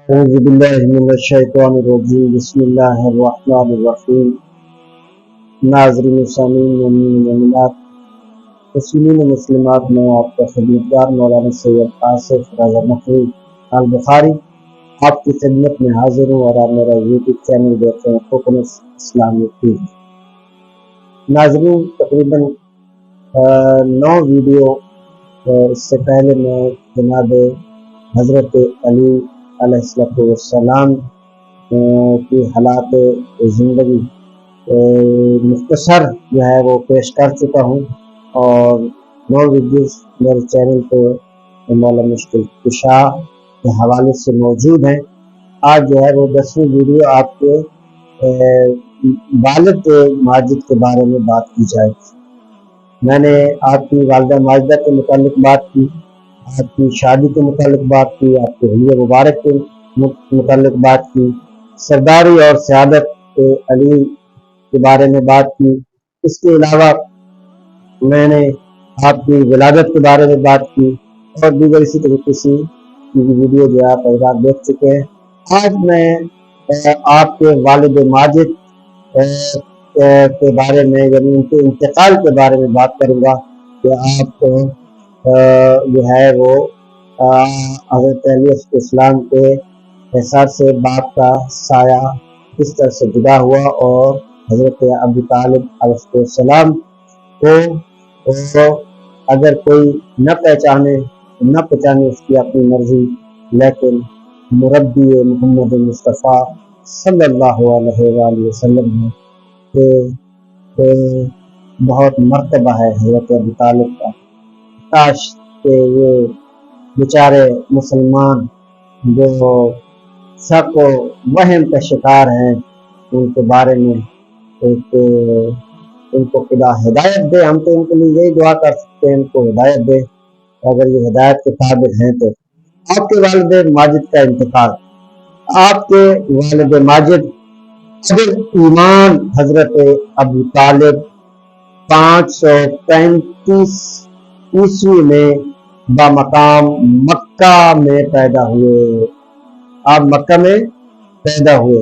أعوذ بالله من الشیطان الرجیم بسم اللہ الرحمن الرحیم ناظرین سامعین مومنین مومنات مسلمین و مسلمات، میں آپ کا خدمتگار مولانا سید آصف رضا نقوی البخاری آپ کی خدمت میں حاضر ہوں، اور آپ میرا یوٹیوب چینل دیکھ رہے ہیں کوکنس اسلامی ٹی وی۔ ناظرین، تقریباً 9 ویڈیو اس سے پہلے میں جناب حضرت علی علیہ السلام کی حالات زندگی مختصر جو ہے وہ پیش کر چکا ہوں، اور 9 ویڈیوز میرے چینل پہ مولانا مشکل کشا کے حوالے سے موجود ہیں۔ آج جو ہے وہ 10ویں ویڈیو آپ کے والد ماجد کے بارے میں بات کی جائے گی۔ میں نے آپ کی والدہ ماجدہ کے متعلق بات کی، آپ کی شادی کے متعلق بات کی، آپ کے حلیہ مبارک کے متعلق بات کی، سرداری اور سعادت علی کے بارے میں بات کی۔ اس کے علاوہ میں نے آپ کی ولادت کے بارے میں بات کی، اور دیگر اسی طریقے سے ویڈیو جو آپ حضرات دیکھ چکے ہیں۔ آج میں آپ کے والد ماجد کے بارے میں، یعنی ان کے انتقال کے بارے میں بات کروں گا کہ آپ جو ہے وہ حضرت علیہ السلام کے احساس سے باپ کا سایہ کس طرح سے جدا ہوا، اور حضرت ابو طالب علیہ السلام کو اگر کوئی نہ پہچانے اس کی اپنی مرضی، لیکن مربی محمد مصطفیٰ صلی اللہ علیہ وآلہ وسلم ہے کہ بہت مرتبہ ہے حضرت ابو طالب کا۔ کاش کہ یہ بیچارے مسلمان جو شک و وہم کا شکار ہیں، ان کے بارے میں ان کو خدا ہدایت دے۔ ہم تو ان کے لیے یہی دعا کر سکتے ہیں، ان کو ہدایت دے، اگر یہ ہدایت کے قابل ہیں تو۔ آپ کے والد ماجد کا انتقال۔ آپ کے والد ماجد صدر ایمان حضرت ابو طالب 535 عیسوی میں بمقام مکہ میں پیدا ہوئے۔ آپ مکہ میں پیدا ہوئے،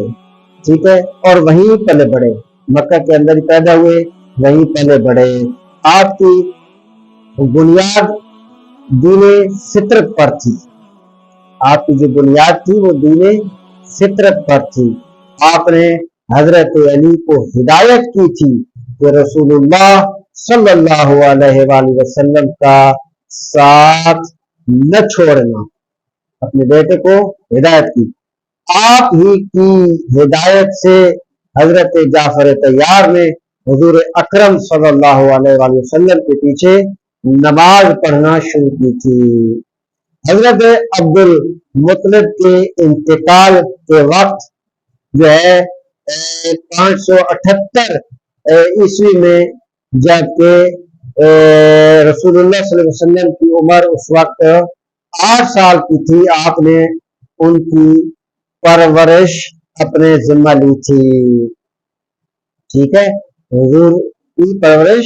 ٹھیک ہے، اور وہیں پلے بڑھے۔ مکہ کے اندر ہی پیدا ہوئے، وہیں پلے بڑھے۔ آپ کی بنیاد دین فطرت پر تھی۔ آپ کی جو بنیاد تھی وہ دین فطرت پر تھی۔ آپ نے حضرت علی کو ہدایت کی تھی کہ رسول اللہ صلی اللہ علیہ وآلہ وسلم کا ساتھ نہ چھوڑنا، اپنے بیٹے کو ہدایت کی۔ آپ ہی کی ہدایت سے حضرت جعفر طیار نے حضور اکرم صلی اللہ علیہ وآلہ وسلم کے پیچھے نماز پڑھنا شروع کی تھی۔ حضرت عبد المطلب کے انتقال کے وقت جو ہے 578 عیسوی میں، جبکہ رسول اللہ صلی اللہ علیہ وسلم کی عمر اس وقت 8 سال کی تھی، آپ نے ان کی پرورش اپنے ذمہ لی تھی، ٹھیک ہے۔ حضور کی پرورش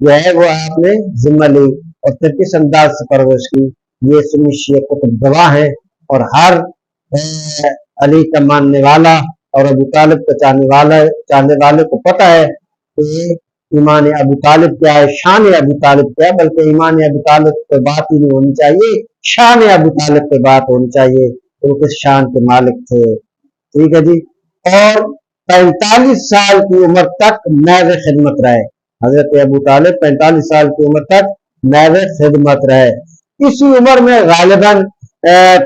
جو ہے وہ آپ نے ذمہ لی، اور پھر کس انداز سے پرورش کی یہ سنی شیعہ کتب گواہ ہے، اور ہر علی کا ماننے والا اور ابو طالب کا چاہنے والے کو پتہ ہے کہ ایمان ابو طالب کیا ہے، شان ابو طالب کیا ہے۔ بلکہ ایمان ابو طالب پہ بات ہی نہیں ہونی چاہیے، شان ابو طالب پہ بات ہونی چاہیے، وہ کس شان کے مالک تھے، ٹھیک ہے جی۔ اور 45 سال کی عمر تک محض خدمت رہے حضرت ابو طالب، 45 سال کی عمر تک محض خدمت رہے۔ اسی عمر میں غالباً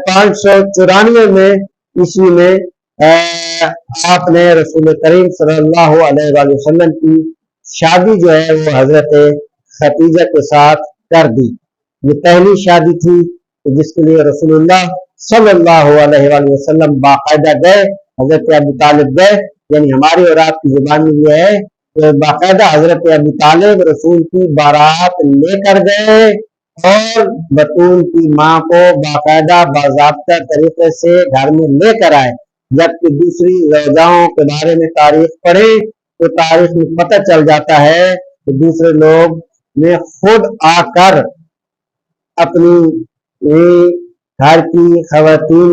594 میں عیسوی میں آپ نے رسول کریم صلی اللہ علیہ وآلہ وسلم کی شادی جو ہے وہ حضرت خدیجہ کے ساتھ کر دی۔ یہ پہلی شادی تھی جس کے لیے رسول اللہ صلی اللہ علیہ وآلہ وسلم باقاعدہ گئے، حضرت ابو طالب گئے، یعنی ہماری اور آپ کی زبان میں یہ ہے کہ باقاعدہ حضرت ابو طالب رسول کی بارات لے کر گئے، اور بطول کی ماں کو باقاعدہ باضابطہ طریقے سے گھر میں لے کر آئے۔ جبکہ دوسری زوجاؤں کے بارے میں تاریخ پڑھے تو تاریخ میں پتہ چل جاتا ہے کہ دوسرے لوگ نے خود آ کر اپنی گھر کی خواتین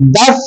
10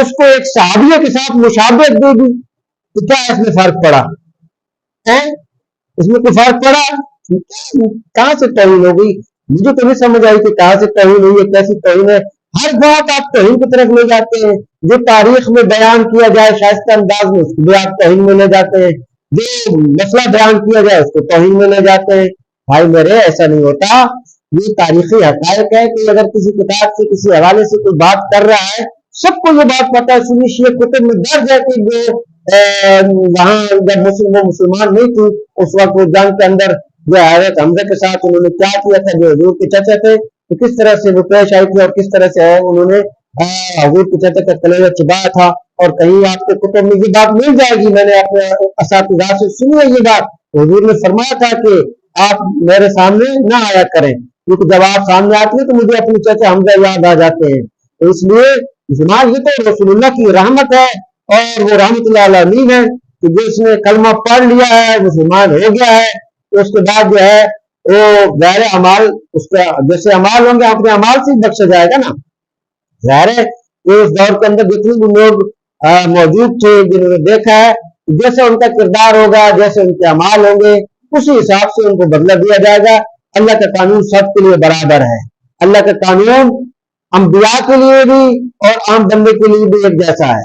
اس کو ایک صحابیہ کے ساتھ مشابہت دے دی تو کیا اس میں فرق پڑا ہے؟ اس میں کوئی فرق پڑا؟ کہاں سے توہین ہو گئی؟ مجھے تو نہیں سمجھ آئی کہ کہاں سے توہین ہوئی ہے، کیسی توہین ہے؟ ہر بات آپ توہین کی طرف لے جاتے ہیں، جو تاریخ میں بیان کیا جائے شائستہ انداز میں اس کو بھی آپ توہین میں لے جاتے ہیں، جو مسئلہ بیان کیا جائے اس کو توہین میں لے جاتے ہیں۔ بھائی میرے ایسا نہیں ہوتا، یہ تاریخی حقائق ہے کہ اگر کسی کتاب سے کسی حوالے سے کوئی بات کر رہا ہے، سب کو یہ بات پتا ہے، سنی شیعہ کتب میں درج ہے کہ جو وہاں جب وہ مسلمان نہیں تھی اس وقت وہ جنگ کے اندر جو حضرت حمزہ کے ساتھ انہوں نے کیا کیا تھا، جو حضور کے چچا تھے تو کس طرح سے وہ پیش آئی تھی اور کس طرح سے انہوں نے حضور کے چچا کا کلیجہ چبایا تھا۔ اور کہیں آپ کے کتب میں یہ بات مل جائے گی، میں نے اپنے اساتذہ سے سنی ہے یہ بات، حضور نے فرمایا تھا کہ آپ میرے سامنے نہ آیا کریں کیونکہ جب آپ سامنے آتے ہیں تو مجھے اپنے چچا حمزہ یاد آ جاتے ہیں۔ تو اس لیے مسلمان یہ تو رسول اللہ کی رحمت ہے اور وہ رحمت اللہ علیہ ہے کہ جس نے کلمہ پڑھ لیا ہے مسلمان ہو گیا ہے تو اس کے بعد جو ہے وہ غیر اعمال اس کا جیسے اعمال ہوں گے اپنے اعمال سے بخشا جائے گا نا۔ ظاہر ہے کہ اس دور کے اندر جتنے بھی لوگ موجود تھے جنہوں نے دیکھا ہے جیسے ان کا کردار ہوگا جیسے ان کے اعمال ہوں گے اسی حساب سے ان کو بدلہ دیا جائے گا۔ اللہ کا قانون سب کے لیے برابر ہے، اللہ کا قانون انبیاء کے لیے بھی اور عام بندے کے لیے بھی ایک جیسا ہے،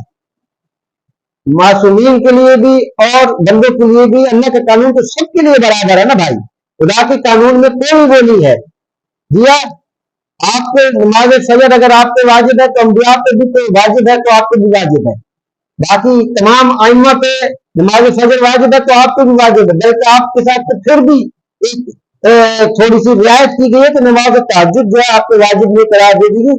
معصومین کے لیے بھی اور بندوں کے لیے بھی اللہ کا قانون تو سب کے لیے برابر ہے نا بھائی۔ خدا کے قانون میں کوئی وہ نہیں ہے دیا آپ کو نماز فجر اگر آپ پہ واجب ہے تو انبیاء پہ بھی تو واجب ہے تو آپ پہ بھی واجب ہے، باقی تمام ائمہ پہ نماز فجر واجب ہے تو آپ پہ بھی واجب ہے، بلکہ آپ کے ساتھ تو پھر بھی ایک تھوڑی سی رعایت کی گئی ہے کہ نماز تہجد جو ہے آپ کو واجب نہیں قرار دے دی گئی،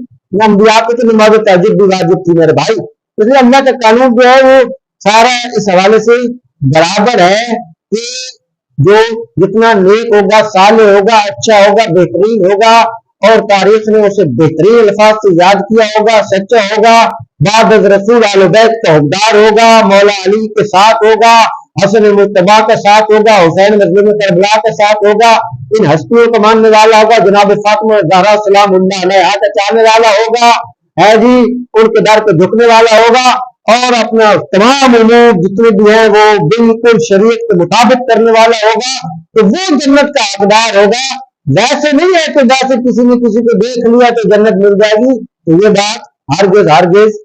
انبیاء پہ تو نماز تہجد بھی واجب تھی میرے بھائی۔ اس لیے اللہ کا قانون جو ہے وہ سارا اس حوالے سے برابر ہے کہ جو جتنا نیک ہوگا صالح ہوگا اچھا ہوگا بہترین ہوگا اور تاریخ نے اسے بہترین الفاظ سے یاد کیا ہوگا، سچا ہوگا، بعد از رسول اہل بیت کا حقدار ہوگا، مولا علی کے ساتھ ہوگا، حسن مجتبی کا ساتھ ہوگا، حسین مظلوم کربلا کا ساتھ ہوگا، ان ہستیوں کو ماننے والا ہوگا، جناب فاطمہ زہرا سلام اللہ علیہا کا چاہنے والا ہوگا ہے جی، ان کے در پہ جھکنے والا ہوگا اور اپنا تمام امور جتنے بھی ہیں وہ بالکل شریعت کے مطابق کرنے والا ہوگا تو وہ جنت کا حقدار ہوگا۔ ویسے نہیں ہے کہ ویسے کسی نے کسی کو دیکھ لیا تو جنت مل جائے گی، تو یہ بات ہرگز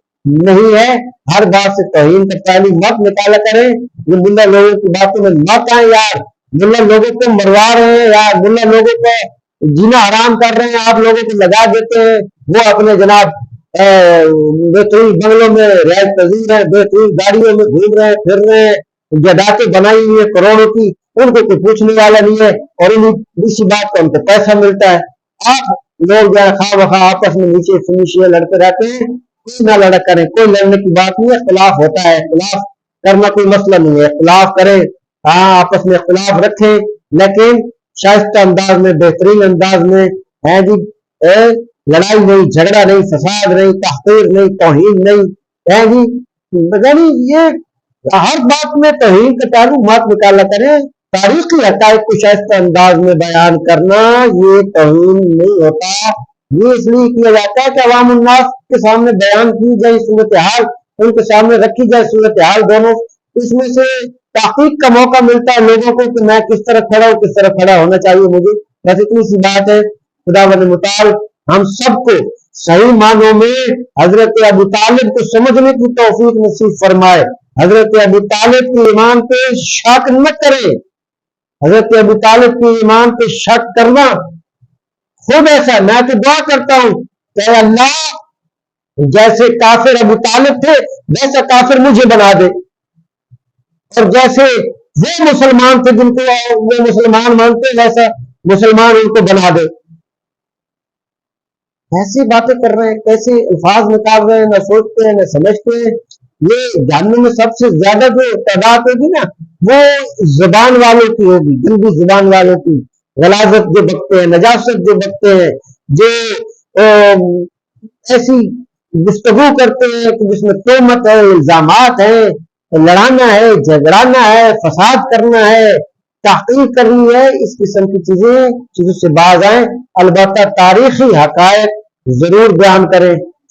نہیں ہے۔ ہر بات سے توہین کا تعلیم مت نکالا کریں، یہ ملا لوگوں کی باتوں میں مت آئیں یار، ملا لوگوں کو مروا رہے ہیں یار، ملا لوگوں کو جینا حرام کر رہے ہیں، آپ لوگوں کو لگا دیتے ہیں، وہ اپنے جناب بہترین بنگلوں میں رہائش پذیر ہیں، بہترین گاڑیوں میں گھوم رہے ہیں پھر رہے ہیں، جائیدادیں بنائی ہوئی ہیں کروڑوں کی، ان کو کوئی پوچھنے والا نہیں ہے اور اسی بات کا ان کو پیسہ ملتا ہے۔ آپ لوگ جو ہے خواہ بخواہ آپس میں نیچے فنیشیے لڑتے رہتے ہیں، کوئی نہ لڑا کریں، کوئی لڑنے کی بات نہیں ہے، اختلاف ہوتا ہے، اختلاف کرنا کوئی مسئلہ نہیں ہے، اختلاف کریں، ہاں آپس میں اختلاف رکھیں لیکن شائستہ انداز میں بہترین انداز میں ہے جی، لڑائی نہیں، جھگڑا نہیں، فساد نہیں، تحقیر نہیں، توہین نہیں ہے جی، یعنی یہ ہر بات میں توہین کا تعلق مت نکالا کریں۔ تاریخی حقائق کو شائستہ انداز میں بیان کرنا یہ توہین نہیں ہوتا، یہ اس لیے کیا جاتا ہے کہ عوام الناس کے سامنے بیان کی جائے صورتحال، ان کے سامنے رکھی جائے صورتحال دونوں، اس میں سے تحقیق کا موقع ملتا ہے لوگوں کو کہ میں کس طرح کھڑا ہوں، کس طرح کھڑا ہونا چاہیے مجھے، بس اتنی سی بات ہے۔ خداوند متعال ہم سب کو صحیح معنوں میں حضرت ابو طالب کو سمجھنے کی توفیق نصیب فرمائے، حضرت ابو طالب کے ایمان پہ شک نہ کریں، حضرت ابو طالب کے ایمان پہ شک کرنا خود ایسا، میں تو دعا کرتا ہوں کہ اللہ جیسے کافر ابو طالب تھے ویسا کافر مجھے بنا دے، اور جیسے وہ مسلمان تھے جن کو وہ مسلمان مانتے ویسا مسلمان ان کو بنا دے۔ ایسی باتیں کر رہے ہیں، کیسے الفاظ نکال رہے ہیں، نہ سوچتے ہیں نہ سمجھتے ہیں۔ یہ جاننے میں سب سے زیادہ جو تعداد ہوگی نا وہ زبان والوں کی ہوگی، گندی زبان والوں کی، غلاظت جو بکتے ہیں، نجاست جو بکتے ہیں، جو ایسی گفتگو کرتے ہیں کہ جس میں تہمت ہے، الزامات ہیں، لڑانا ہے، جھگڑانا ہے، فساد کرنا ہے، تحقیق کرنی ہے، اس قسم کی چیزوں سے باز آئیں۔ البتہ تاریخی حقائق ضرور بیان کریں،